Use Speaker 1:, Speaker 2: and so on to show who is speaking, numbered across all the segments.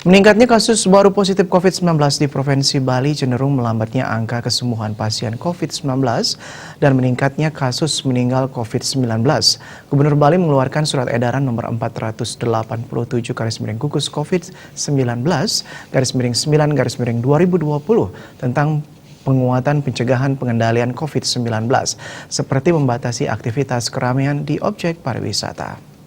Speaker 1: Meningkatnya kasus baru positif COVID-19 di Provinsi Bali cenderung melambatnya angka kesembuhan pasien COVID-19 dan meningkatnya kasus meninggal COVID-19. Gubernur Bali mengeluarkan surat edaran nomor 487 gugus COVID-19 /9/2020 tentang penguatan pencegahan pengendalian COVID-19 seperti membatasi aktivitas keramaian di objek pariwisata.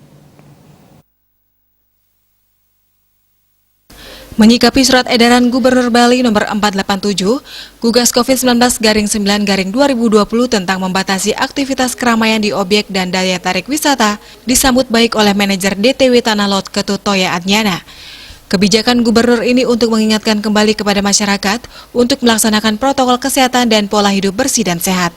Speaker 2: Menyikapi surat edaran Gubernur Bali nomor 487, Gugas COVID-19 /9/2020 tentang membatasi aktivitas keramaian di objek dan daya tarik wisata disambut baik oleh manajer DTW Tanah Lot Ketut Toya Adnyana. Kebijakan gubernur ini untuk mengingatkan kembali kepada masyarakat untuk melaksanakan protokol kesehatan dan pola hidup bersih dan sehat.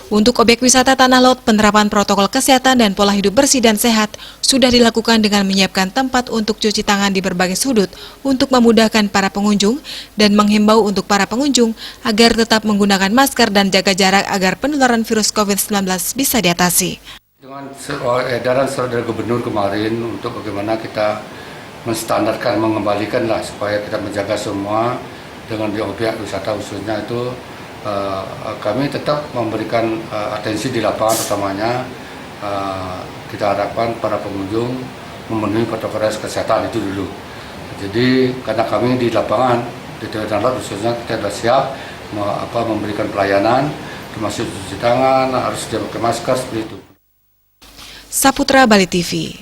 Speaker 2: Untuk objek wisata Tanah Lot, penerapan protokol kesehatan dan pola hidup bersih dan sehat sudah dilakukan dengan menyiapkan tempat untuk cuci tangan di berbagai sudut untuk memudahkan para pengunjung dan menghimbau untuk para pengunjung agar tetap menggunakan masker dan jaga jarak agar penularan virus COVID-19 bisa diatasi.
Speaker 3: Dengan edaran surat dari gubernur kemarin untuk bagaimana kita menstandarkan, mengembalikan lah supaya kita menjaga semua dengan di objek wisata khususnya itu. Kami tetap memberikan atensi di lapangan, utamanya kita harapkan para pengunjung memenuhi protokol kesehatan itu dulu. Jadi karena kami di lapangan di Tanah Lot khususnya kita sudah siap memberikan pelayanan, termasuk cuci tangan, harus pakai masker seperti itu.
Speaker 2: Saputra Bali TV.